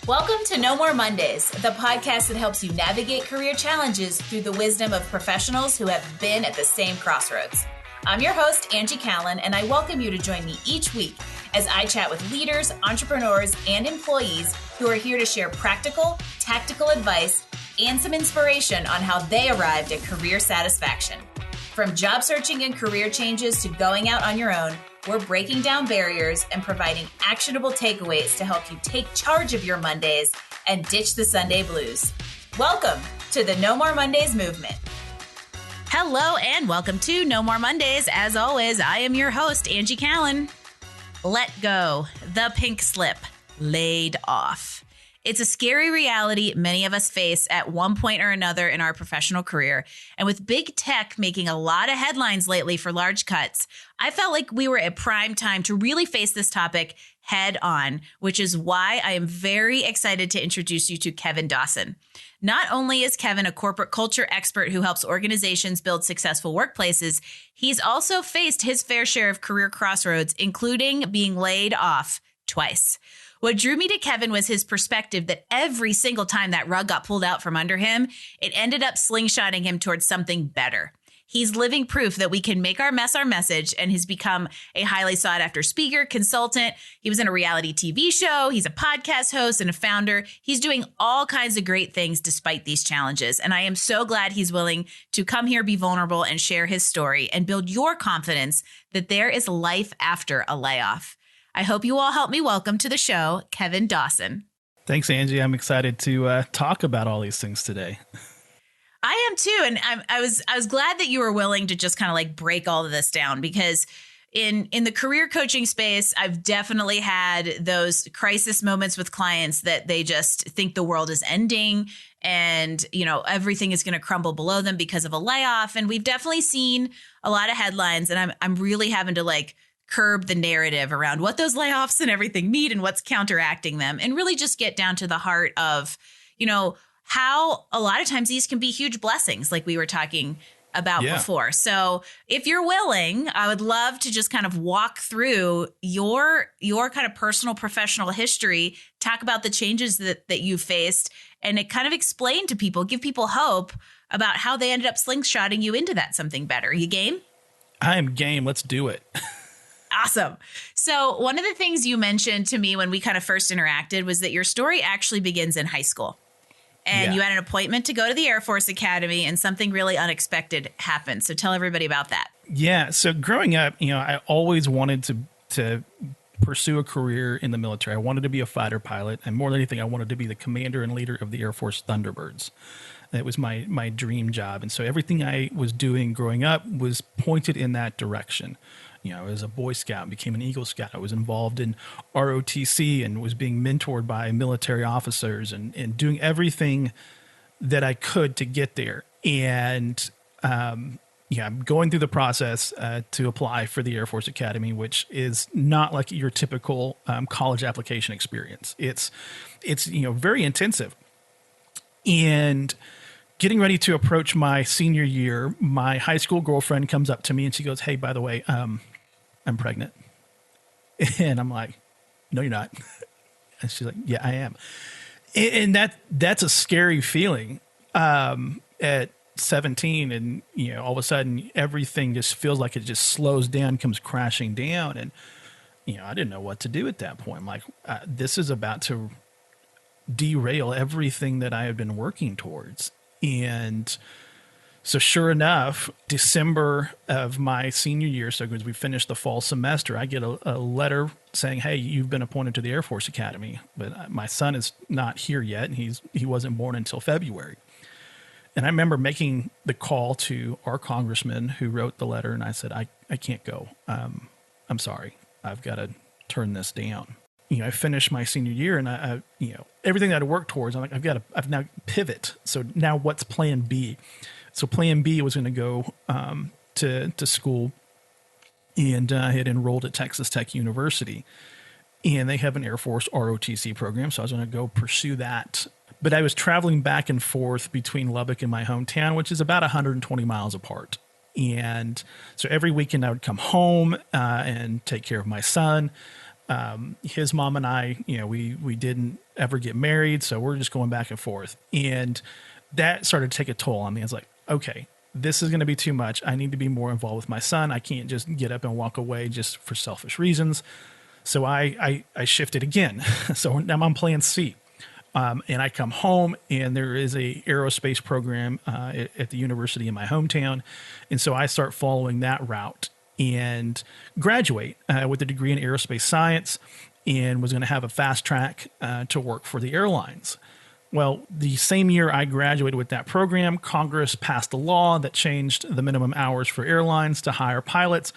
Welcome to No More Mondays, the podcast that helps you navigate career challenges through the wisdom of professionals who have been at the same crossroads. I'm your host, Angie Callan, and I welcome you to join me each week as I chat with leaders, entrepreneurs, and employees who are here to share practical, tactical advice and some inspiration on how they arrived at career satisfaction. From job searching and career changes to going out on your own, we're breaking down barriers and providing actionable takeaways to help you take charge of your Mondays and ditch the Sunday blues. Welcome to the No More Mondays movement. Hello and welcome to No More Mondays. As always, I am your host, Angie Callan. Let go, the pink slip, laid off. It's a scary reality many of us face at one point or another in our professional career. And with big tech making a lot of headlines lately for large cuts, I felt like we were at prime time to really face this topic head on, which is why I am very excited to introduce you to Kevin Dawson. Not only is Kevin a corporate culture expert who helps organizations build successful workplaces, he's also faced his fair share of career crossroads, including being laid off twice. What drew me to Kevin was his perspective that every single time that rug got pulled out from under him, it ended up slingshotting him towards something better. He's living proof that we can make our mess our message, and has become a highly sought after speaker, consultant. He was in a reality TV show. He's a podcast host and a founder. He's doing all kinds of great things despite these challenges. And I am so glad he's willing to come here, be vulnerable, and share his story and build your confidence that there is life after a layoff. I hope you all help me welcome to the show, Kevin Dawson. Thanks, Angie. I'm excited to talk about all these things today. I am too. And I was glad that you were willing to just kind of like break all of this down, because in the career coaching space, I've definitely had those crisis moments with clients that they just think the world is ending and, you know, everything is going to crumble below them because of a layoff. And we've definitely seen a lot of headlines, and I'm really having to like curb the narrative around what those layoffs and everything mean and what's counteracting them, and really just get down to the heart of, you know, how a lot of times these can be huge blessings, like we were talking about before. So if you're willing, I would love to just kind of walk through your kind of personal professional history, talk about the changes that you faced, and it kind of explain to people, give people hope about how they ended up slingshotting you into that something better. You game? I am game. Let's do it. Awesome. So one of the things you mentioned to me when we kind of first interacted was that your story actually begins in high school. And you had an appointment to go to the Air Force Academy, and something really unexpected happened. So tell everybody about that. Yeah. So growing up, you know, I always wanted to pursue a career in the military. I wanted to be a fighter pilot. And more than anything, I wanted to be the commander and leader of the Air Force Thunderbirds. It was my dream job. And so everything I was doing growing up was pointed in that direction. You know, I was a Boy Scout, became an Eagle Scout. I was involved in ROTC and was being mentored by military officers and doing everything that I could to get there. And, I'm going through the process to apply for the Air Force Academy, which is not like your typical college application experience. It's very intensive. And getting ready to approach my senior year, my high school girlfriend comes up to me and she goes, "Hey, by the way, I'm pregnant." And I'm like, "No, you're not." And she's like, "Yeah, I am." And that's a scary feeling at 17. And, you know, all of a sudden everything just feels like it just slows down, comes crashing down. And, you know, I didn't know what to do at that point. I'm like, this is about to derail everything that I had been working towards. And so sure enough, December of my senior year, so as we finished the fall semester, I get a letter saying, "Hey, you've been appointed to the Air Force Academy, but my son is not here yet, and he wasn't born until February." And I remember making the call to our congressman who wrote the letter, and I said, I can't go. I'm sorry. I've got to turn this down. You know, I finished my senior year, and I everything that I worked towards, I'm like, I've now pivot. So now what's plan B? So plan B was going to go to school, and I had enrolled at Texas Tech University, and they have an Air Force ROTC program. So I was going to go pursue that. But I was traveling back and forth between Lubbock and my hometown, which is about 120 miles apart. And so every weekend I would come home and take care of my son. His mom and I, we didn't ever get married, so we're just going back and forth. And that started to take a toll on me. I was like, okay, this is going to be too much. I need to be more involved with my son. I can't just get up and walk away just for selfish reasons. So I shifted again. So now I'm plan C. And I come home, and there is a aerospace program at the university in my hometown. And so I start following that route and graduate with a degree in aerospace science, and was going to have a fast track to work for the airlines. Well, the same year I graduated with that program, Congress passed a law that changed the minimum hours for airlines to hire pilots.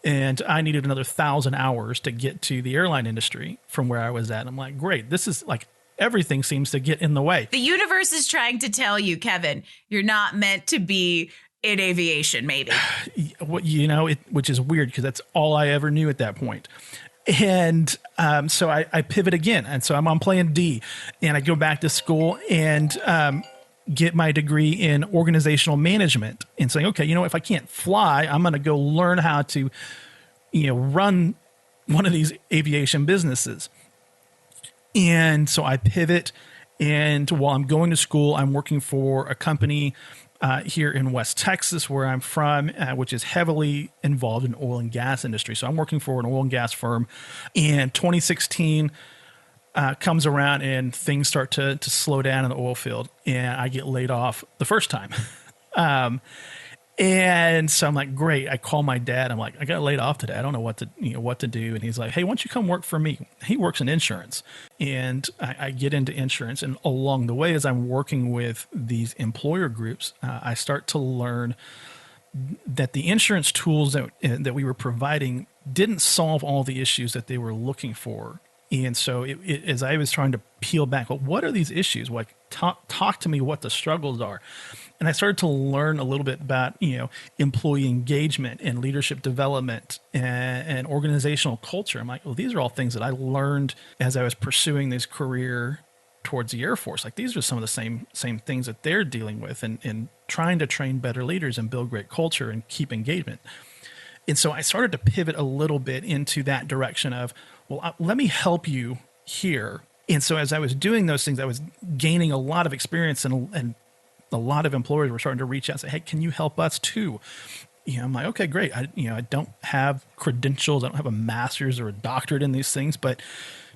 And I needed another 1,000 hours to get to the airline industry from where I was at. And I'm like, great, this is like, everything seems to get in the way. The universe is trying to tell you, Kevin, you're not meant to be in aviation, maybe. Which is weird because that's all I ever knew at that point. And so I pivot again. And so I'm on plan D, and I go back to school and get my degree in organizational management, and saying, okay, if I can't fly, I'm going to go learn how to, run one of these aviation businesses. And so I pivot, and while I'm going to school, I'm working for a company here in West Texas, where I'm from, which is heavily involved in oil and gas industry. So I'm working for an oil and gas firm, and 2016 comes around, and things start to slow down in the oil field, and I get laid off the first time. And so I'm like, great. I call my dad. I'm like, I got laid off today. I don't know what to do. And he's like, hey, why don't you come work for me? He works in insurance. And I get into insurance. And along the way, as I'm working with these employer groups, I start to learn that the insurance tools that we were providing didn't solve all the issues that they were looking for. And so as I was trying to peel back, well, what are these issues? Like, talk to me what the struggles are. And I started to learn a little bit about, employee engagement and leadership development and organizational culture. I'm like, well, these are all things that I learned as I was pursuing this career towards the Air Force. Like, these are some of the same things that they're dealing with, and trying to train better leaders and build great culture and keep engagement. And so I started to pivot a little bit into that direction of, well, let me help you here. And so as I was doing those things, I was gaining a lot of experience, and a lot of employers were starting to reach out and say, hey, can you help us too? I'm like, okay, great. I don't have credentials. I don't have a master's or a doctorate in these things, but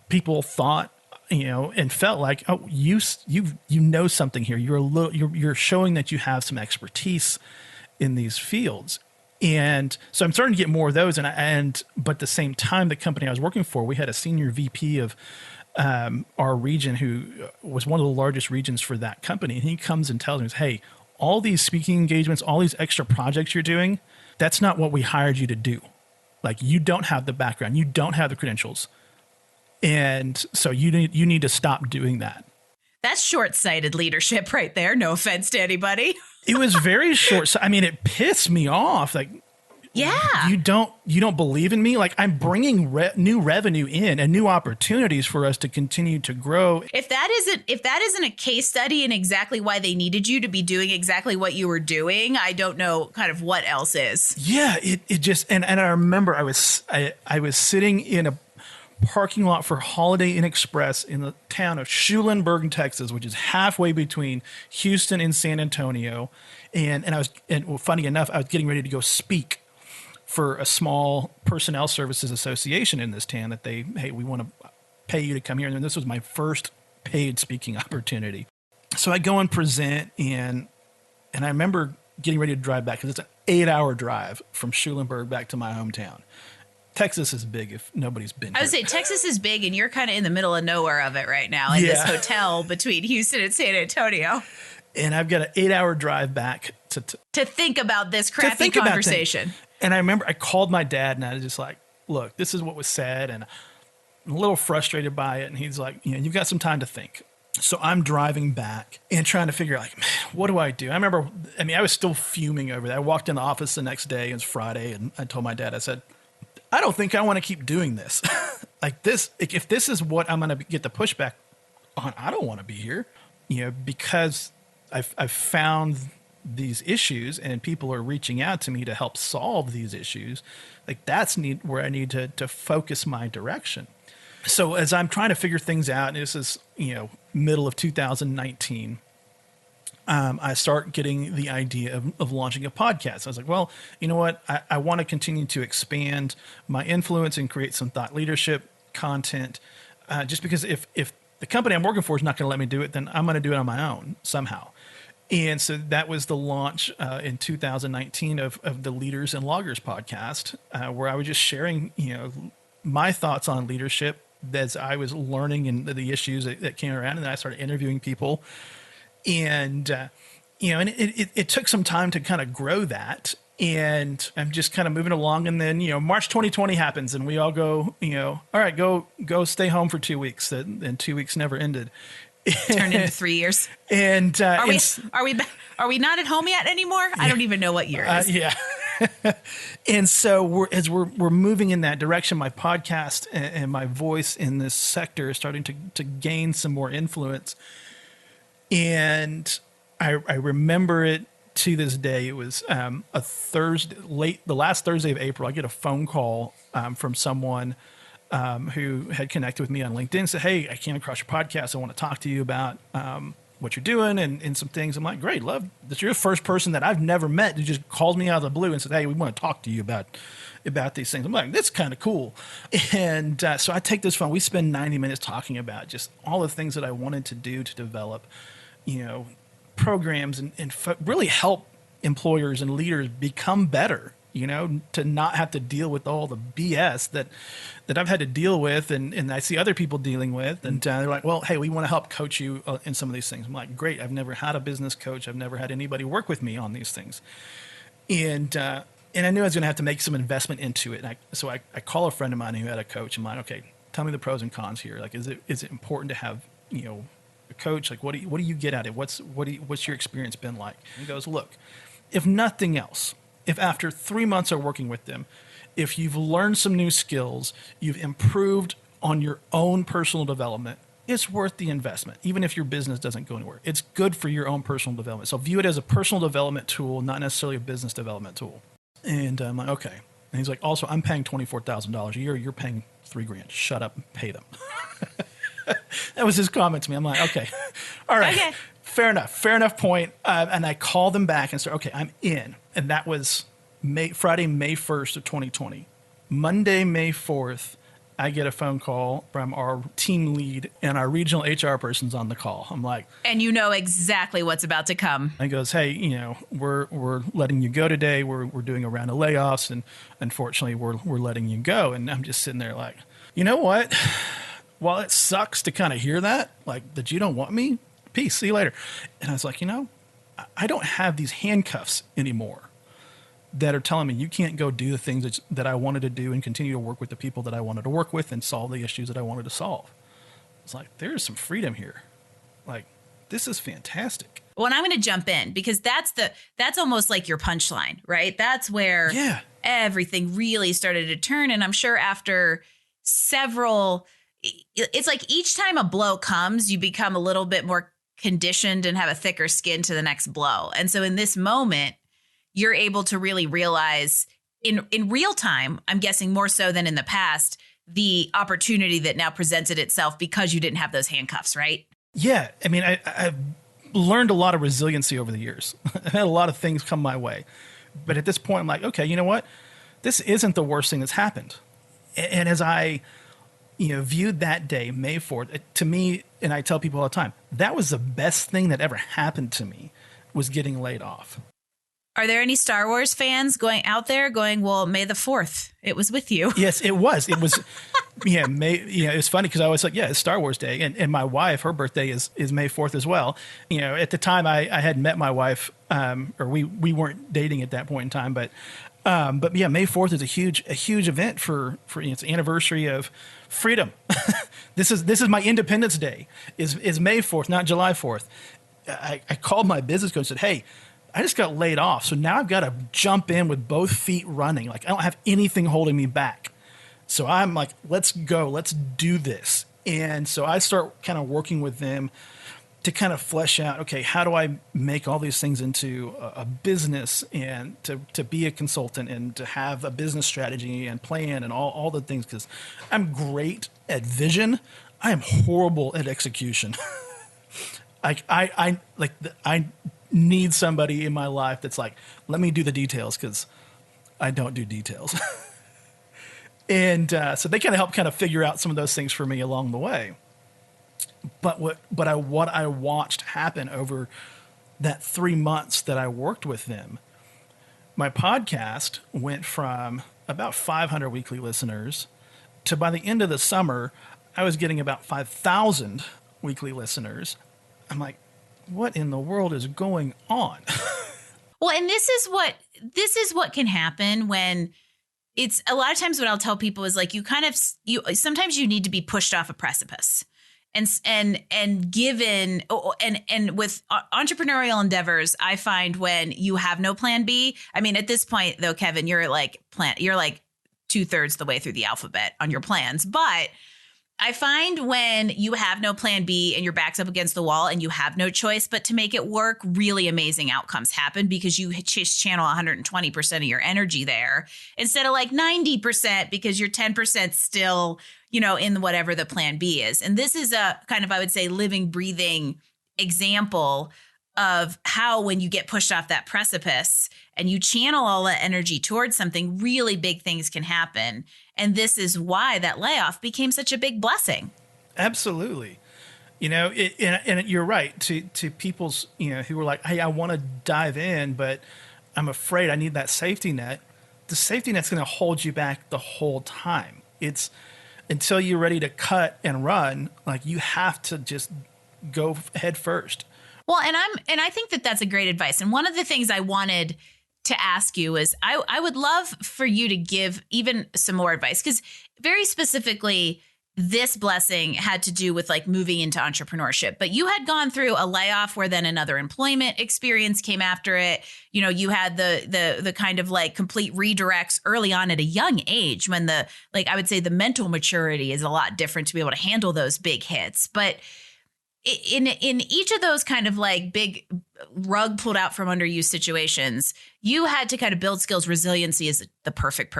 people thought, and felt like, oh, you know something here. You're showing that you have some expertise in these fields. And so I'm starting to get more of those. But at the same time, the company I was working for, we had a senior VP of our region who was one of the largest regions for that company. And he comes and tells me, hey, all these speaking engagements, all these extra projects you're doing, that's not what we hired you to do. Like, you don't have the background, you don't have the credentials. And so you need to stop doing that. That's short-sighted leadership right there. No offense to anybody. It was very short. I mean, it pissed me off. Like, yeah, you don't believe in me. Like, I'm bringing new revenue in and new opportunities for us to continue to grow. If that isn't a case study in exactly why they needed you to be doing exactly what you were doing, I don't know kind of what else is. Yeah, it just, and I remember I was sitting in a parking lot for Holiday Inn Express in the town of Schulenburg, Texas, which is halfway between Houston and San Antonio. And funny enough, I was getting ready to go speak for a small personnel services association in this town that hey, we want to pay you to come here. And this was my first paid speaking opportunity. So I go and present, and I remember getting ready to drive back, because it's an 8-hour drive from Schulenburg back to my hometown. Texas is big if nobody's been here. I would say Texas is big, and you're kind of in the middle of nowhere of it right now in this hotel between Houston and San Antonio. And I've got an 8-hour drive back to think about this crappy conversation. And I remember I called my dad, and I was just like, look, this is what was said, and I'm a little frustrated by it. And he's like, you've got some time to think. So I'm driving back and trying to figure out, like, man, what do I do? I was still fuming over that. I walked in the office the next day, it was Friday, and I told my dad, I said, I don't think I want to keep doing this. Like this, if this is what I'm going to get the pushback on, I don't want to be here, because I've found these issues, and people are reaching out to me to help solve these issues. Like, that's where I need to focus my direction. So as I'm trying to figure things out, and this is, middle of 2019, I start getting the idea of launching a podcast. I was like, well, you know what? I want to continue to expand my influence and create some thought leadership content. Just because if the company I'm working for is not going to let me do it, then I'm going to do it on my own somehow. And so that was the launch in 2019 of the Leaders and Loggers podcast, where I was just sharing, my thoughts on leadership as I was learning and the issues that came around. And then I started interviewing people. And, and it took some time to kind of grow that. And I'm just kind of moving along. And then, March 2020 happens and we all go, all right, go stay home for 2 weeks. And 2 weeks never ended. Turned into 3 years. And are we not at home yet anymore? Yeah. I don't even know what year it is. Yeah. And so we're moving in that direction, my podcast and my voice in this sector is starting to gain some more influence. And I remember it to this day. It was a Thursday, the last Thursday of April. I get a phone call from someone who had connected with me on LinkedIn, said, hey, I came across your podcast. I want to talk to you about what you're doing and some things. I'm like, great, love that. You're the first person that I've never met who just calls me out of the blue and said, hey, we want to talk to you about these things. I'm like, that's kind of cool. And so I take this phone. We spend 90 minutes talking about just all the things that I wanted to do to develop, programs and really help employers and leaders become better, to not have to deal with all the BS that I've had to deal with and I see other people dealing with. And they're like, well, hey, we want to help coach you in some of these things. I'm like, great. I've never had a business coach. I've never had anybody work with me on these things. And I knew I was going to have to make some investment into it. So I call a friend of mine who had a coach. I'm like, okay, tell me the pros and cons here. Like, is it important to have, a coach? Like, what do you get at it? What's your experience been like? And he goes, look, if nothing else, if after 3 months of working with them, if you've learned some new skills, you've improved on your own personal development, it's worth the investment, even if your business doesn't go anywhere. It's good for your own personal development. So view it as a personal development tool, not necessarily a business development tool. And I'm like, okay. And he's like, also, I'm paying $24,000 a year. You're paying $3,000. Shut up and pay them. That was his comment to me. I'm like, okay, all right, okay. Fair enough point. And I called them back and said, okay, I'm in. And that was Friday, May 1st of 2020. Monday, May 4th, I get a phone call from our team lead and our regional HR person's on the call. I'm like, and you know exactly what's about to come. He goes, hey, we're letting you go today. We're doing a round of layoffs, and unfortunately, we're letting you go. And I'm just sitting there like, you know what? While it sucks to kind of hear that, like that you don't want me, peace, see you later. And I was like, I don't have these handcuffs anymore that are telling me you can't go do the things that I wanted to do and continue to work with the people that I wanted to work with and solve the issues that I wanted to solve. It's like, there's some freedom here. Like, this is fantastic. Well, and I'm going to jump in because that's almost like your punchline, right? That's where everything really started to turn. And I'm sure after it's like each time a blow comes, you become a little bit more conditioned and have a thicker skin to the next blow. And so in this moment, you're able to really realize in real time, I'm guessing more so than in the past, the opportunity that now presented itself because you didn't have those handcuffs, right? Yeah. I mean, I've learned a lot of resiliency over the years. I've had a lot of things come my way. But at this point, I'm like, okay, you know what? This isn't the worst thing that's happened. And as I viewed that day, May 4th, to me, and I tell people all the time, that was the best thing that ever happened to me, was getting laid off. Are there any Star Wars fans going, well, May the 4th, it was with you? Yes, it was. It was, it's funny because I was like, it's Star Wars Day. And my wife, her birthday is May 4th as well. At the time I had met my wife, or we weren't dating at that point in time, but May 4th is a huge event for it's the anniversary of freedom. This is my Independence Day is May 4th, not July 4th. I called my business coach and said, hey, I just got laid off. So now I've got to jump in with both feet running. Like, I don't have anything holding me back. So I'm like, let's go, let's do this. And so I start kind of working with them to kind of flesh out, okay, how do I make all these things into a business, and to be a consultant and to have a business strategy and plan and all the things, because I'm great at vision. I am horrible at execution. I need somebody in my life that's like, let me do the details, because I don't do details. And so they kind of help kind of figure out some of those things for me along the way. But what I watched happen over that 3 months that I worked with them, my podcast went from about 500 weekly listeners to, by the end of the summer, I was getting about 5,000 weekly listeners. I'm like, what in the world is going on? Well, and this is what can happen when it's a lot of times what I'll tell people is like, you sometimes you need to be pushed off a precipice. And given and with entrepreneurial endeavors, I find when you have no plan B, I mean, at this point though, Kevin, you're like 2/3 the way through the alphabet on your plans. But I find when you have no plan B and your back's up against the wall and you have no choice but to make it work, really amazing outcomes happen because you just channel 120% of your energy there instead of like 90% because you're 10% still, in whatever the plan B is. And this is a kind of, I would say, living, breathing example of how when you get pushed off that precipice and you channel all that energy towards something, really big things can happen. And this is why that layoff became such a big blessing. Absolutely. And you're right, to people's, who were like, hey, I want to dive in, but I'm afraid I need that safety net. The safety net's going to hold you back the whole time. It's until you're ready to cut and run, like you have to just go head first. Well, and I think that that's a great advice. And one of the things I wanted to ask you is I would love for you to give even some more advice, because very specifically, this blessing had to do with like moving into entrepreneurship, but you had gone through a layoff where then another employment experience came after it. You had the kind of like complete redirects early on at a young age when I would say the mental maturity is a lot different to be able to handle those big hits. But in each of those kind of like big rug pulled out from under you situations, you had to kind of build skills. Resiliency is the perfect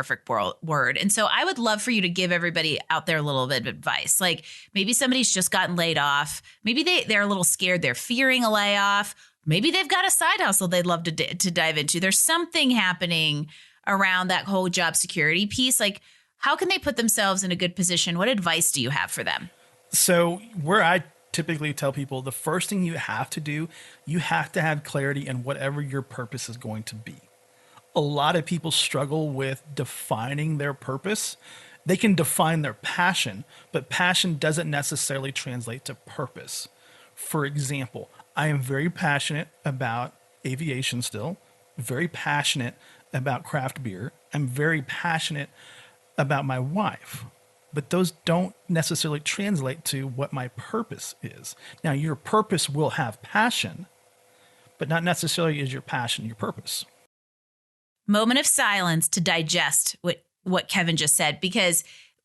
word. And so I would love for you to give everybody out there a little bit of advice. Like maybe somebody's just gotten laid off. Maybe they're a little scared. They're fearing a layoff. Maybe they've got a side hustle they'd love to dive into. There's something happening around that whole job security piece. Like how can they put themselves in a good position? What advice do you have for them? So where I typically tell people, the first thing you have to do, you have to have clarity in whatever your purpose is going to be. A lot of people struggle with defining their purpose. They can define their passion, but passion doesn't necessarily translate to purpose. For example, I am very passionate about aviation still, very passionate about craft beer. I'm very passionate about my wife. But those don't necessarily translate to what my purpose is. Now, your purpose will have passion, but not necessarily is your passion your purpose. Moment of silence to digest what Kevin just said, because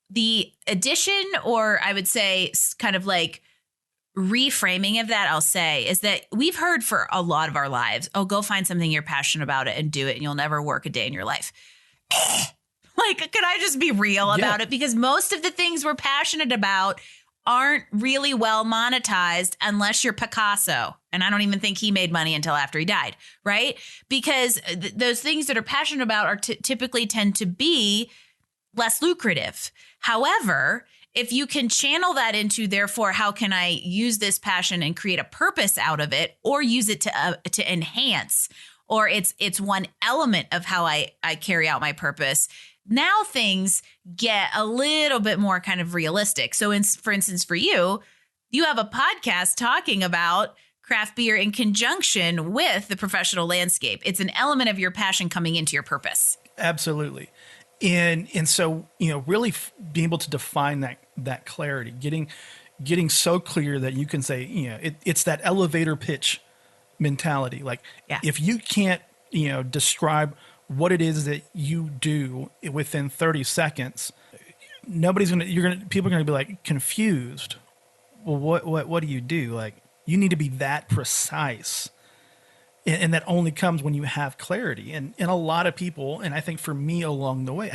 the addition, or I would say kind of like reframing of that, I'll say, is that we've heard for a lot of our lives, oh, go find something you're passionate about it and do it, and you'll never work a day in your life. Like, can I just be real about it? Because most of the things we're passionate about aren't really well monetized unless you're Picasso. And I don't even think he made money until after he died, right? Because those things that are passionate about are typically tend to be less lucrative. However, if you can channel that into, therefore, how can I use this passion and create a purpose out of it, or use it to enhance, or it's one element of how I carry out my purpose. Now things get a little bit more kind of realistic. So for instance, for you have a podcast talking about craft beer in conjunction with the professional landscape. It's an element of your passion coming into your purpose. Absolutely. And so, really being able to define that clarity, getting so clear that you can say, it's that elevator pitch mentality. Like if you can't, describe what it is that you do within 30 seconds, people are going to be like confused. Well, what do you do? Like, You need to be that precise. And that only comes when you have clarity. And a lot of people, and I think for me along the way,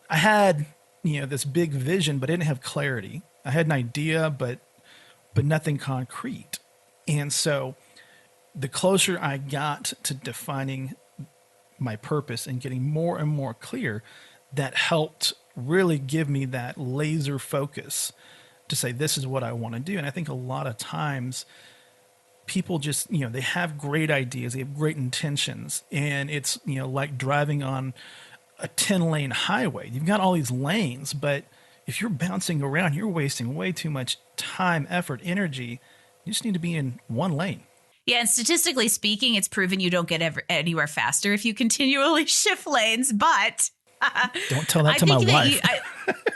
I had, this big vision, but I didn't have clarity. I had an idea, but nothing concrete. And so the closer I got to defining my purpose and getting more and more clear, that helped really give me that laser focus to say, this is what I want to do. And I think a lot of times people just, they have great ideas, they have great intentions, and it's, like driving on a 10-lane highway. You've got all these lanes, but if you're bouncing around, you're wasting way too much time, effort, energy. You just need to be in one lane. Yeah, and statistically speaking, it's proven you don't get anywhere faster if you continually shift lanes. But don't tell that to my wife.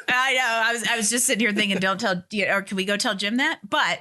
I know. I was just sitting here thinking, don't tell. Or can we go tell Jim that? But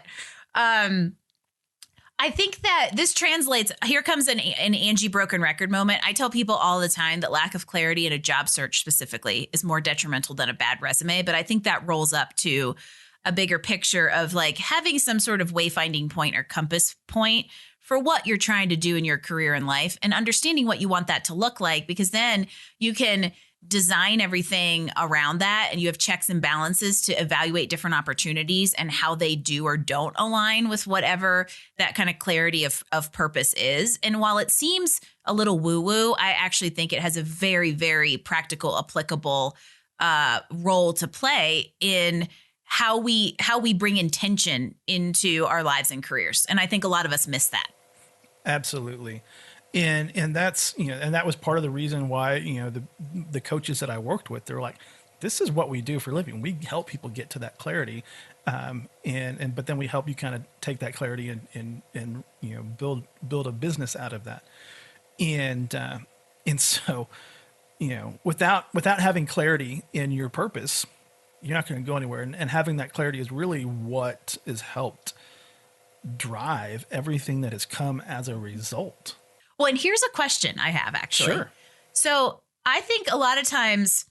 I think that this translates. Here comes an Angie broken record moment. I tell people all the time that lack of clarity in a job search specifically is more detrimental than a bad resume. But I think that rolls up to a bigger picture of like having some sort of wayfinding point or compass point for what you're trying to do in your career and life, and understanding what you want that to look like, because then you can design everything around that, and you have checks and balances to evaluate different opportunities and how they do or don't align with whatever that kind of clarity of purpose is. And while it seems a little woo-woo, I actually think it has a very, very practical, applicable role to play in how we bring intention into our lives and careers. And I think a lot of us miss that. Absolutely. And that's, and that was part of the reason why, the coaches that I worked with, they're like, this is what we do for a living. We help people get to that clarity. But then we help you kind of take that clarity and build a business out of that. And so, without having clarity in your purpose, you're not going to go anywhere. And having that clarity is really what has helped drive everything that has come as a result. Well, and here's a question I have, actually. Sure. So I think a lot of times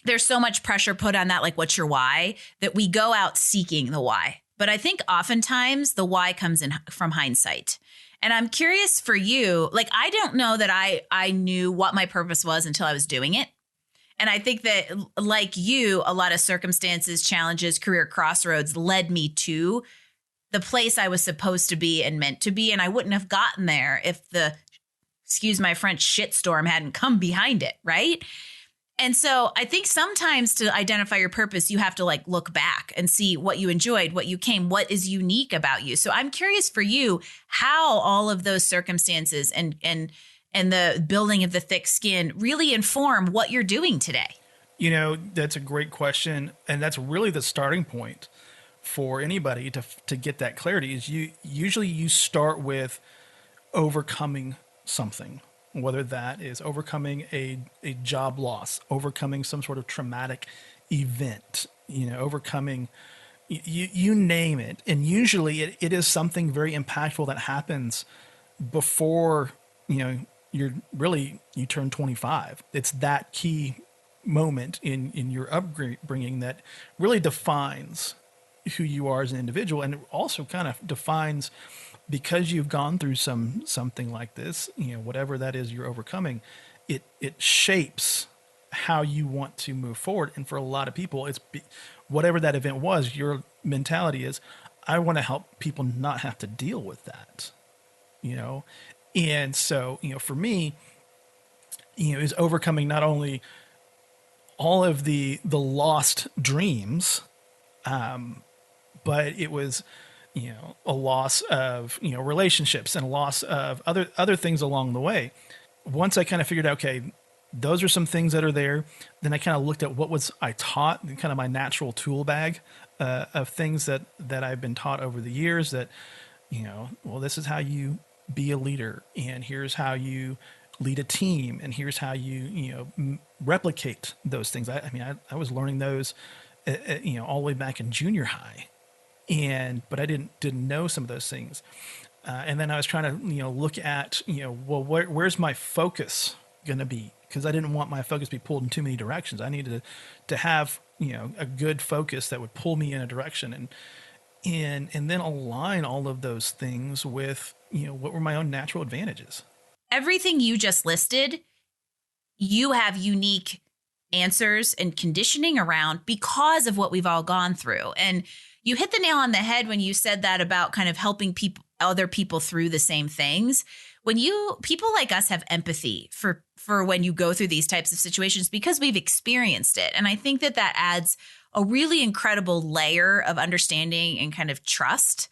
there's so much pressure put on that, like, what's your why, that we go out seeking the why. But I think oftentimes the why comes in from hindsight. And I'm curious for you, like, I don't know that I knew what my purpose was until I was doing it. And I think that, like you, a lot of circumstances, challenges, career crossroads led me to the place I was supposed to be and meant to be. And I wouldn't have gotten there if the, excuse my French, shitstorm hadn't come behind it, right? And so I think sometimes to identify your purpose, you have to like look back and see what you enjoyed, what you came, what is unique about you. So I'm curious for you how all of those circumstances and the building of the thick skin really inform what you're doing today. That's a great question. And that's really the starting point for anybody to get that clarity. Is you start with overcoming something, whether that is overcoming a job loss, overcoming some sort of traumatic event, overcoming, you name it. And usually it is something very impactful that happens before, you turn 25. It's that key moment in your upbringing that really defines who you are as an individual, and it also kind of defines, because you've gone through something like this, whatever that is you're overcoming, it shapes how you want to move forward. And for a lot of people, it's whatever that event was, your mentality is, I want to help people not have to deal with that, And so, for me, is overcoming not only all of the lost dreams, but it was, a loss of, relationships and a loss of other things along the way. Once I kind of figured out, okay, those are some things that are there, then I kind of looked at what was I taught, kind of my natural tool bag of things that I've been taught over the years that, well, this is how you be a leader, and here's how you lead a team, and here's how you, replicate those things. I was learning those, all the way back in junior high. But I didn't know some of those things. And then I was trying to, look at, well, where's my focus going to be? Because I didn't want my focus to be pulled in too many directions. I needed to have, a good focus that would pull me in a direction. and then align all of those things with, what were my own natural advantages. Everything you just listed, you have unique answers and conditioning around because of what we've all gone through. And you hit the nail on the head when you said that about kind of helping other people through the same things. When people like us have empathy for when you go through these types of situations because we've experienced it. And I think that that adds a really incredible layer of understanding and kind of trust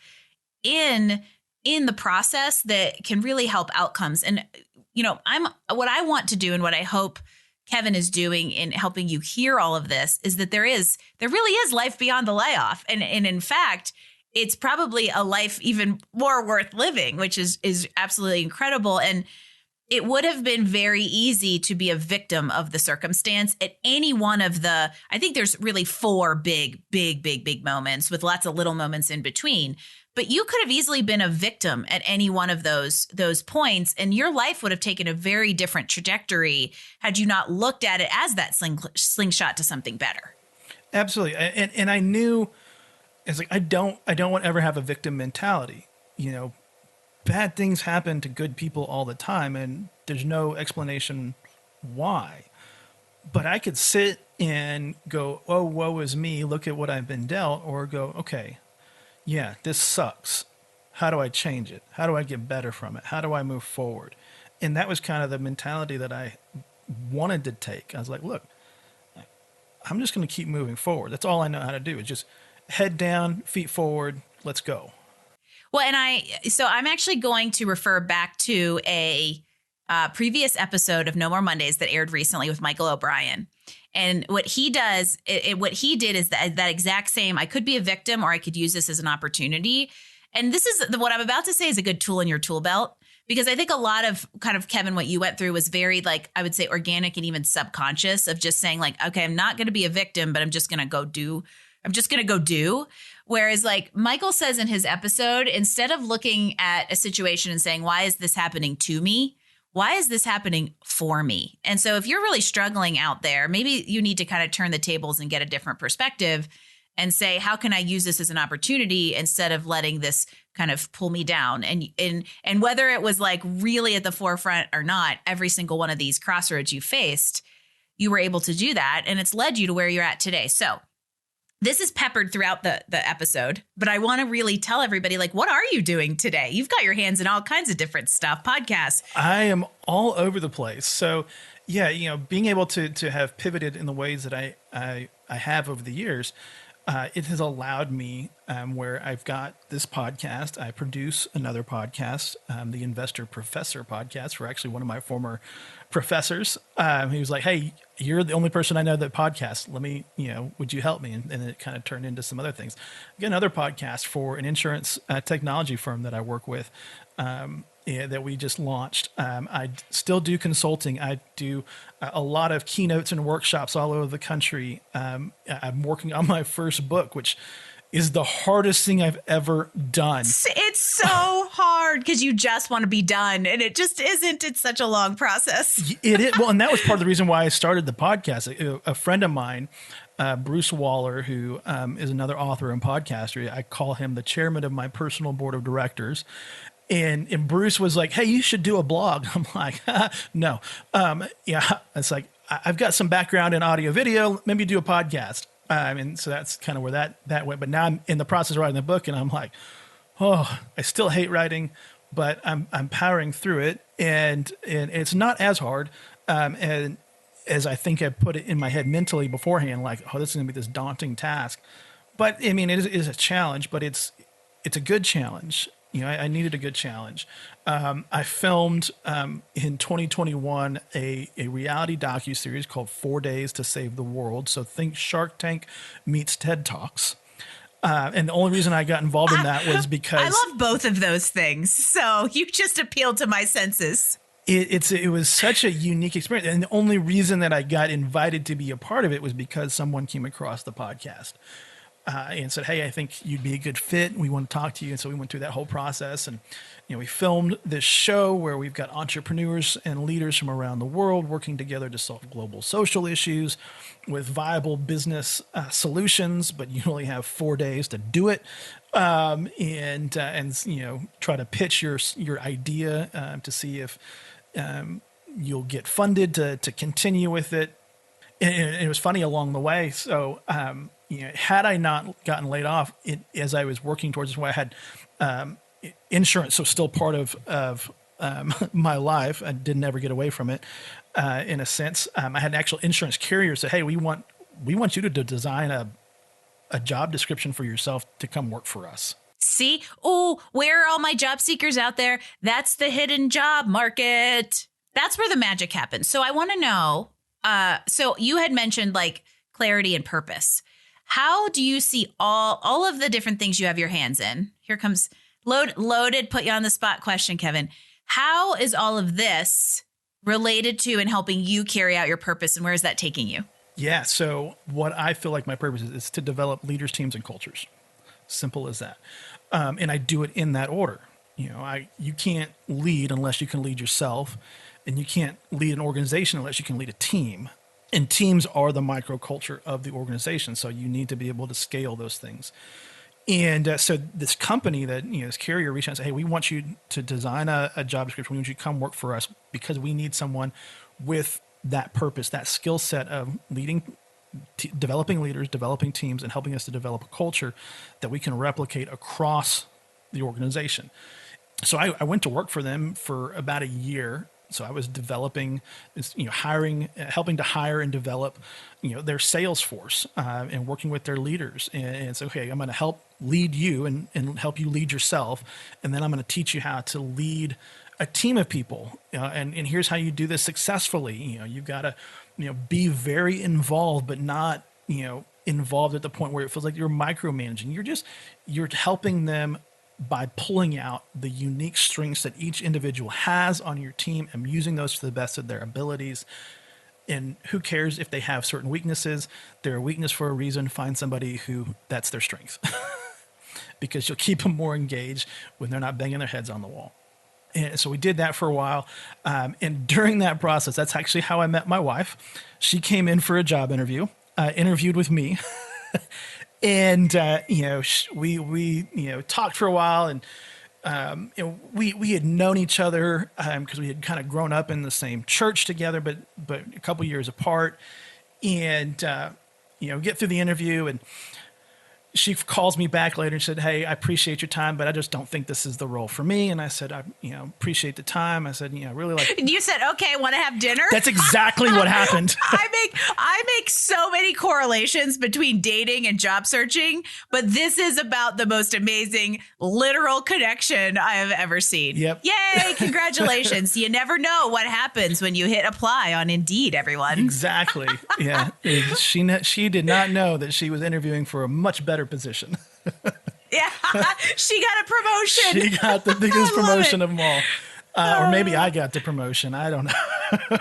in the process that can really help outcomes. And, what I want to do and what I hope Kevin is doing in helping you hear all of this is that there really is life beyond the layoff. And in fact, it's probably a life even more worth living, which is absolutely incredible. And it would have been very easy to be a victim of the circumstance at any one of I think there's really 4 big moments with lots of little moments in between. But you could have easily been a victim at any one of those points, and your life would have taken a very different trajectory had you not looked at it as that slingshot to something better. Absolutely. And I knew it's like, I don't want to ever have a victim mentality. Bad things happen to good people all the time, and there's no explanation why. But I could sit and go, oh, woe is me, look at what I've been dealt, or go, okay, yeah, this sucks. How do I change it? How do I get better from it? How do I move forward? And that was kind of the mentality that I wanted to take. I was like, look, I'm just going to keep moving forward. That's all I know how to do is just head down, feet forward, let's go. Well, and I'm actually going to refer back to a previous episode of No More Mondays that aired recently with Michael O'Brien. And what he does, what he did is that exact same, I could be a victim or I could use this as an opportunity. And this is what I'm about to say is a good tool in your tool belt, because I think a lot of kind of, Kevin, what you went through was very, like, I would say organic and even subconscious of just saying like, okay, I'm not going to be a victim, but I'm just going to go do. Whereas like Michael says in his episode, instead of looking at a situation and saying, why is this happening to me? Why is this happening for me? And so if you're really struggling out there, maybe you need to kind of turn the tables and get a different perspective and say, how can I use this as an opportunity instead of letting this kind of pull me down? And whether it was like really at the forefront or not, every single one of these crossroads you faced, you were able to do that. And it's led you to where you're at today. So this is peppered throughout the episode, but I want to really tell everybody, like, what are you doing today? You've got your hands in all kinds of different stuff, podcasts. I am all over the place. So yeah, being able to have pivoted in the ways that I have over the years, it has allowed me where I've got this podcast. I produce another podcast, the Investor Professor podcast, for actually one of my former professors. He was like, hey, you're the only person I know that podcasts. Let me, would you help me? And it kind of turned into some other things. I got another podcast for an insurance technology firm that I work with. That we just launched. I still do consulting. I do a lot of keynotes and workshops all over the country. I'm working on my first book, which is the hardest thing I've ever done. It's so hard because you just want to be done, and it just isn't. It's such a long process. It is. Well, and that was part of the reason why I started the podcast. A friend of mine, Bruce Waller, who is another author and podcaster, I call him the chairman of my personal board of directors. And Bruce was like, hey, you should do a blog. I'm like, no. Yeah, it's like, I've got some background in audio video. Maybe do a podcast. And so that's kind of where that went. But now I'm in the process of writing the book, and I'm like, oh, I still hate writing, but I'm powering through it. And it's not as hard and as I think I put it in my head mentally beforehand, like, oh, this is going to be this daunting task. But I mean, it is a challenge, but it's a good challenge. I needed a good challenge. I filmed in 2021 a reality docuseries called 4 Days to Save the World. So think Shark Tank meets TED Talks. And the only reason I got involved in that was because I love both of those things. So you just appealed to my senses. It was such a unique experience. And the only reason that I got invited to be a part of it was because someone came across the podcast. and said, "Hey, I think you'd be a good fit. We want to talk to you." And so we went through that whole process, and we filmed this show where we've got entrepreneurs and leaders from around the world working together to solve global social issues with viable business solutions. But you only have 4 days to do it, and try to pitch your idea to see if you'll get funded to continue with it. And it was funny along the way. So, had I not gotten laid off as I was working towards this, I had insurance, so still part of my life. I didn't ever get away from it. In a sense, I had an actual insurance carrier say, "Hey, we want you to design a job description for yourself to come work for us." See, where are all my job seekers out there? That's the hidden job market. That's where the magic happens. So I want to know. So you had mentioned like clarity and purpose. How do you see all of the different things you have your hands in? Here comes loaded, put you on the spot question, Kevin. How is all of this related to and helping you carry out your purpose, and where is that taking you? Yeah. So what I feel like my purpose is to develop leaders, teams, and cultures. Simple as that. And I do it in that order. You can't lead unless you can lead yourself, and you can't lead an organization unless you can lead a team. And teams are the microculture of the organization. So you need to be able to scale those things. And so this company that, this carrier reached out and said, "Hey, we want you to design a job description. We want you to come work for us because we need someone with that purpose, that skill set of leading, developing leaders, developing teams, and helping us to develop a culture that we can replicate across the organization." So I went to work for them for about a year. So I was developing, helping to hire and develop, their sales force and working with their leaders. And so, okay, I'm going to help lead you and help you lead yourself. And then I'm going to teach you how to lead a team of people. And here's how you do this successfully. You've got to, be very involved, but not, involved at the point where it feels like you're micromanaging. You're helping them by pulling out the unique strengths that each individual has on your team and using those to the best of their abilities. And who cares if they have certain weaknesses? They're a weakness for a reason. Find somebody who that's their strength because you'll keep them more engaged when they're not banging their heads on the wall. And so we did that for a while. And during that process, that's actually how I met my wife. She came in for a job interview, interviewed with me. And, we talked for a while, and, we had known each other, because we had kind of grown up in the same church together, but a couple years apart, and, get through the interview, and she calls me back later and said, "Hey, I appreciate your time, but I just don't think this is the role for me." And I said, "I, appreciate the time." I said, really like. And you said, "Okay, want to have dinner?" That's exactly what happened. I make so many correlations between dating and job searching, but this is about the most amazing literal connection I have ever seen. Yep. Yay! Congratulations! You never know what happens when you hit apply on Indeed, everyone. Exactly. Yeah. She did not know that she was interviewing for a much better position. Yeah, she got a promotion. She got the biggest promotion of them all, or maybe I got the promotion. I don't know.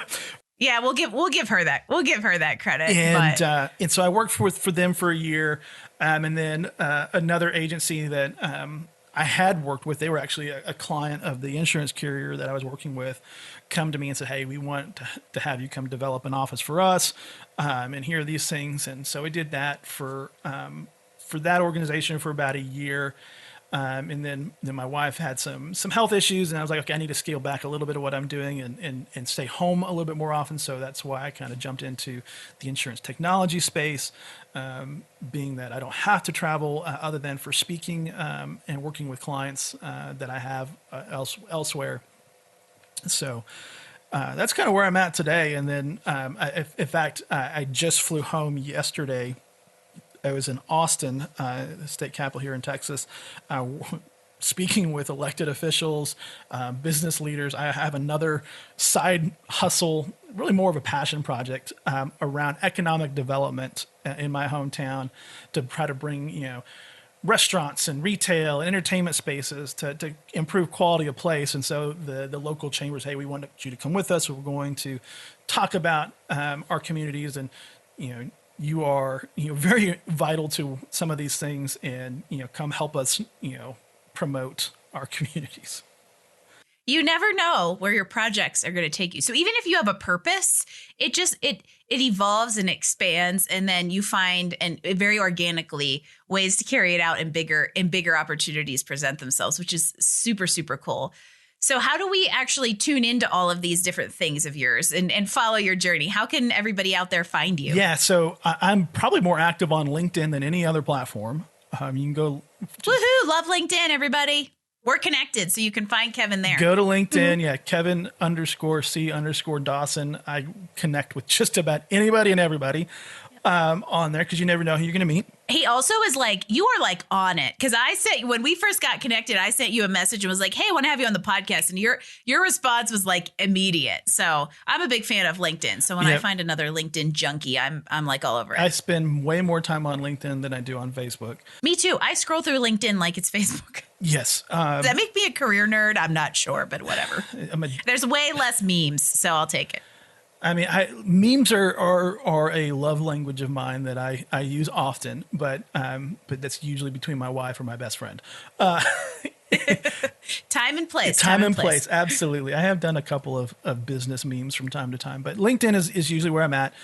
Yeah, we'll give her that. We'll give her that credit. And so I worked for them for a year, and then another agency that I had worked with. They were actually a client of the insurance carrier that I was working with. Come to me and said, "Hey, we want to have you come develop an office for us, and here are these things." And so we did that for that organization for about a year. And then my wife had some health issues, and I was like, okay, I need to scale back a little bit of what I'm doing and stay home a little bit more often. So that's why I kind of jumped into the insurance technology space, being that I don't have to travel other than for speaking and working with clients that I have elsewhere. So that's kind of where I'm at today. And then, in fact, I just flew home yesterday. I was in Austin, the state capital here in Texas, speaking with elected officials, business leaders. I have another side hustle, really more of a passion project around economic development in my hometown to try to bring, restaurants and retail and entertainment spaces to improve quality of place. And so the local chambers, "Hey, we want you to come with us. We're going to talk about our communities and, you are, very vital to some of these things, and, come help us, promote our communities. You never know where your projects are going to take you. So even if you have a purpose, it evolves and expands, and then you find, and very organically, ways to carry it out, and bigger opportunities present themselves, which is super, super cool. So how do we actually tune into all of these different things of yours and follow your journey? How can everybody out there find you? Yeah, so I'm probably more active on LinkedIn than any other platform. You can go. Woohoo! Love LinkedIn, everybody. We're connected, so you can find Kevin there. Go to LinkedIn. Yeah, Kevin_C_Dawson. I connect with just about anybody and everybody on there, because you never know who you're going to meet. He also is like, you are like on it. Because when we first got connected, I sent you a message and was like, hey, I want to have you on the podcast. And your response was like immediate. So I'm a big fan of LinkedIn. So when I find another LinkedIn junkie, I'm like all over it. I spend way more time on LinkedIn than I do on Facebook. Me too. I scroll through LinkedIn like it's Facebook. Yes. Does that make me a career nerd? I'm not sure, but whatever. There's way less memes, so I'll take it. I mean, memes are a love language of mine that I use often, but that's usually between my wife or my best friend. Time and place. Time and place. Absolutely. I have done a couple of business memes from time to time, but LinkedIn is usually where I'm at.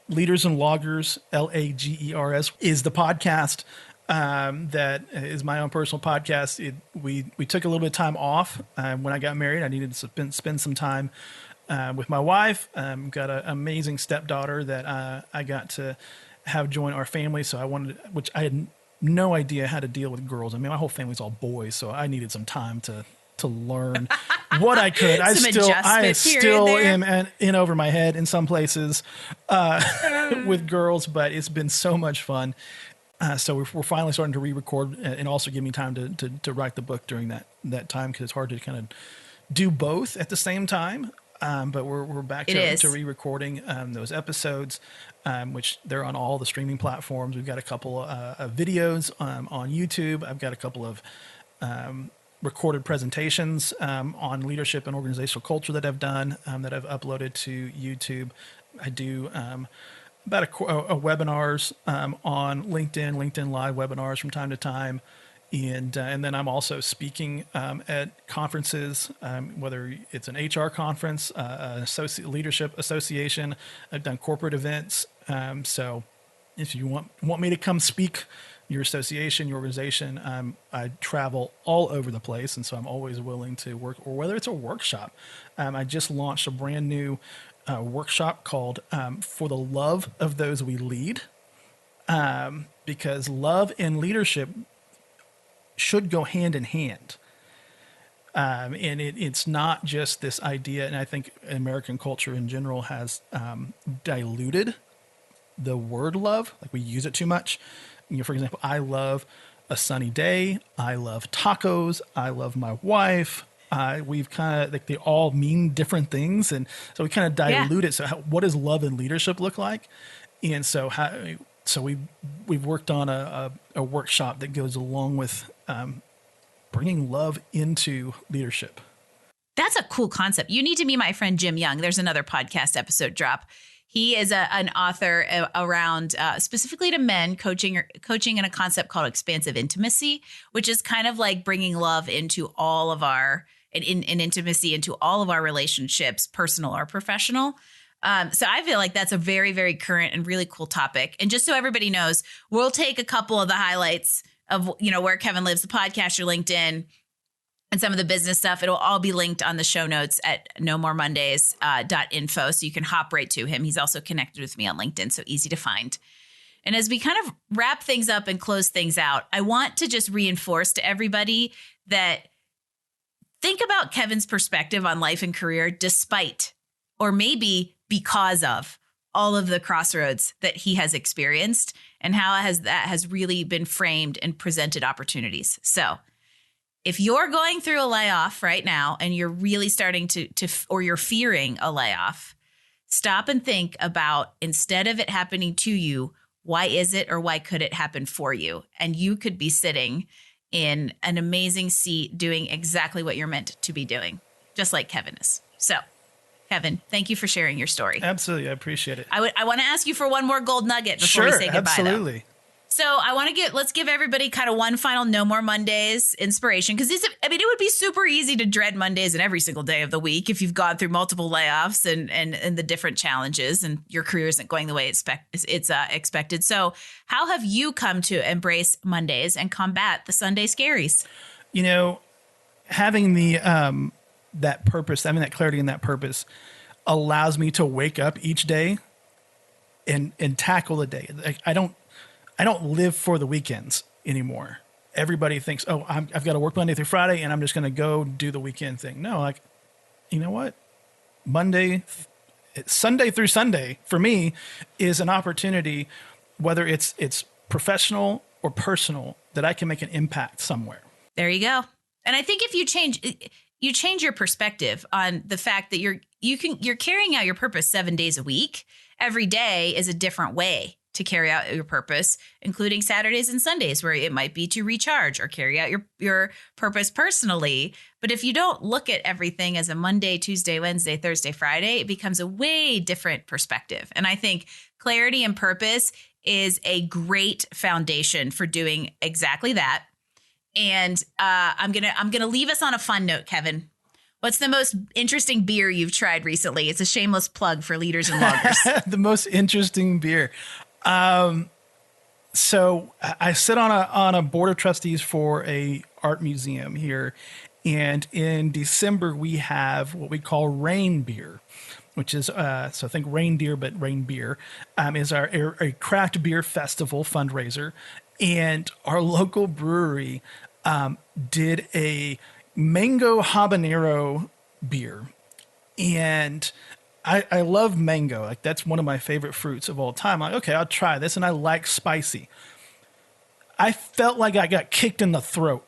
Leaders and Loggers, LAGERS, is the podcast. That is my own personal podcast. We took a little bit of time off when I got married. I needed to spend some time with my wife. Got an amazing stepdaughter that I got to have join our family. So which I had no idea how to deal with girls. I mean, my whole family's all boys, so I needed some time to learn what I could. I still am in over my head in some places with girls, but it's been so much fun. So we're finally starting to re-record, and also give me time to write the book during that time, because it's hard to kind of do both at the same time. But we're back to re-recording those episodes, which they're on all the streaming platforms. We've got a couple of videos on YouTube. I've got a couple of recorded presentations on leadership and organizational culture that I've done, that I've uploaded to YouTube. I do about a webinars on LinkedIn Live webinars from time to time. And then I'm also speaking at conferences, whether it's an HR conference, leadership association. I've done corporate events. So if you want me to come speak your association, your organization, I travel all over the place. And so I'm always willing to work, or whether it's a workshop. I just launched a brand new workshop called For the Love of Those We Lead, because love and leadership should go hand in hand. And it's not just this idea, and I think American culture in general has diluted the word love. Like, we use it too much. For example, I love a sunny day. I love tacos. I love my wife. We've kind of, like, they all mean different things. And so we kind of dilute it. So what does love and leadership look like? And so we've worked on a workshop that goes along with bringing love into leadership. That's a cool concept. You need to meet my friend Jim Young. There's another podcast episode drop. He is an author around specifically to men, coaching in a concept called expansive intimacy, which is kind of like bringing love into all of our and intimacy into all of our relationships, personal or professional. So I feel like that's a very, very current and really cool topic. And just so everybody knows, we'll take a couple of the highlights of, where Kevin lives, the podcast, your LinkedIn, and some of the business stuff. It'll all be linked on the show notes at nomoremondays.info. So you can hop right to him. He's also connected with me on LinkedIn, so easy to find. And as we kind of wrap things up and close things out, I want to just reinforce to everybody that think about Kevin's perspective on life and career, despite, or maybe because of, all of the crossroads that he has experienced, and how that has really been framed and presented opportunities. So if you're going through a layoff right now and you're really starting or you're fearing a layoff, stop and think about, instead of it happening to you, why is it, or why could it happen for you? And you could be sitting in an amazing seat doing exactly what you're meant to be doing, just like Kevin is. So Kevin, thank you for sharing your story. Absolutely. I appreciate it. I want to ask you for one more gold nugget before we say goodbye. Absolutely. Though. So let's give everybody kind of one final No More Mondays inspiration. Because it would be super easy to dread Mondays in every single day of the week if you've gone through multiple layoffs and the different challenges and your career isn't going the way it's expected. So how have you come to embrace Mondays and combat the Sunday scaries? Having that purpose, having that clarity and that purpose allows me to wake up each day and tackle the day. Like, I don't live for the weekends anymore. Everybody thinks, I've got to work Monday through Friday and I'm just going to go do the weekend thing. No, like, you know what? Sunday through Sunday for me is an opportunity, whether it's professional or personal, that I can make an impact somewhere. There you go. And I think if you change your perspective on the fact that you're carrying out your purpose 7 days a week. Every day is a different way to carry out your purpose, including Saturdays and Sundays, where it might be to recharge or carry out your purpose personally. But if you don't look at everything as a Monday, Tuesday, Wednesday, Thursday, Friday, it becomes a way different perspective. And I think clarity and purpose is a great foundation for doing exactly that. And I'm gonna leave us on a fun note, Kevin. What's the most interesting beer you've tried recently? It's a shameless plug for leaders and loggers. The most interesting beer. So I sit on a board of trustees for a art museum here, and in December we have what we call rain beer, which is so think reindeer but rain beer, is a craft beer festival fundraiser, and our local brewery did a mango habanero beer, and I love mango. Like, that's one of my favorite fruits of all time. I'm like, okay, I'll try this, and I like spicy. I felt like I got kicked in the throat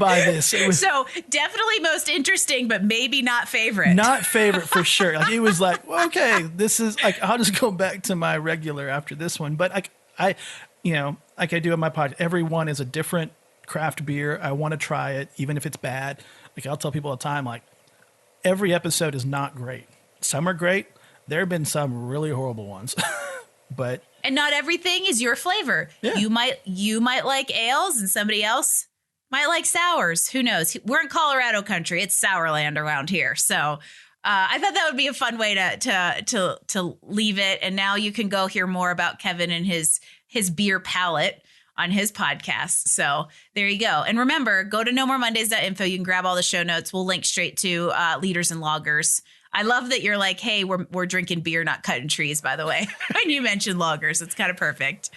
by this. It was so definitely most interesting, but maybe not favorite. Not favorite for sure. Like, it was like, well, okay, this is like, I'll just go back to my regular after this one. But like I do on my podcast, every one is a different craft beer. I want to try it, even if it's bad. Like, I'll tell people all the time, like, every episode is not great. Some are great. There have been some really horrible ones, and not everything is your flavor. Yeah. You might like ales, and somebody else might like sours. Who knows? We're in Colorado country. It's sourland around here. So I thought that would be a fun way to leave it. And now you can go hear more about Kevin and his beer palate on his podcast. So there you go. And remember, go to nomoremondays.info. You can grab all the show notes. We'll link straight to Leaders and Loggers. I love that you're like, hey, we're drinking beer, not cutting trees, by the way. When you mentioned loggers, it's kind of perfect.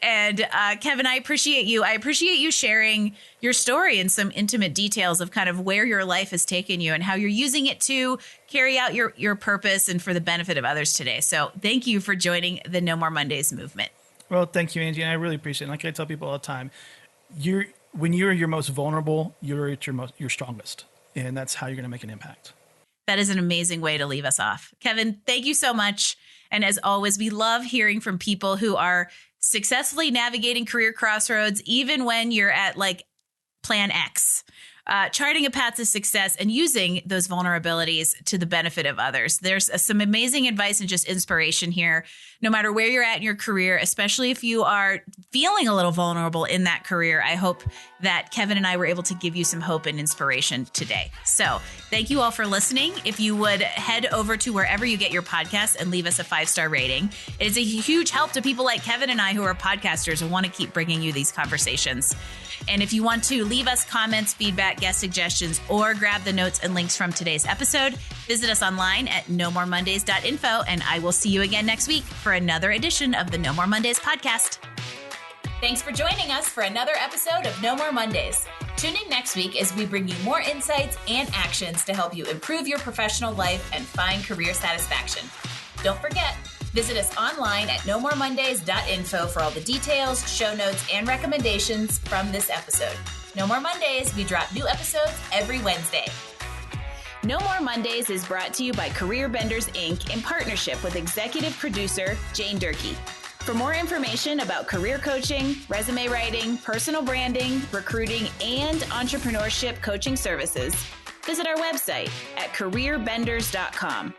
And Kevin, I appreciate you. I appreciate you sharing your story and some intimate details of kind of where your life has taken you and how you're using it to carry out your purpose and for the benefit of others today. So thank you for joining the No More Mondays movement. Well, thank you, Angie. And I really appreciate it. Like I tell people all the time, when you're your most vulnerable, you're at your strongest. And that's how you're going to make an impact. That is an amazing way to leave us off. Kevin, thank you so much. And as always, we love hearing from people who are successfully navigating career crossroads, even when you're at like plan X, charting a path to success and using those vulnerabilities to the benefit of others. There's some amazing advice and just inspiration here, no matter where you're at in your career, especially if you are feeling a little vulnerable in that career. I hope that Kevin and I were able to give you some hope and inspiration today. So thank you all for listening. If you would head over to wherever you get your podcasts and leave us a 5-star rating, it is a huge help to people like Kevin and I who are podcasters and want to keep bringing you these conversations. And if you want to leave us comments, feedback, guest suggestions, or grab the notes and links from today's episode, visit us online at nomoremondays.info, and I will see you again next week for another edition of the No More Mondays podcast. Thanks for joining us for another episode of No More Mondays. Tune in next week as we bring you more insights and actions to help you improve your professional life and find career satisfaction. Don't forget, visit us online at nomoremondays.info for all the details, show notes, and recommendations from this episode. No More Mondays, we drop new episodes every Wednesday. No More Mondays is brought to you by Career Benders, Inc. in partnership with executive producer Jane Durkee. For more information about career coaching, resume writing, personal branding, recruiting, and entrepreneurship coaching services, visit our website at careerbenders.com.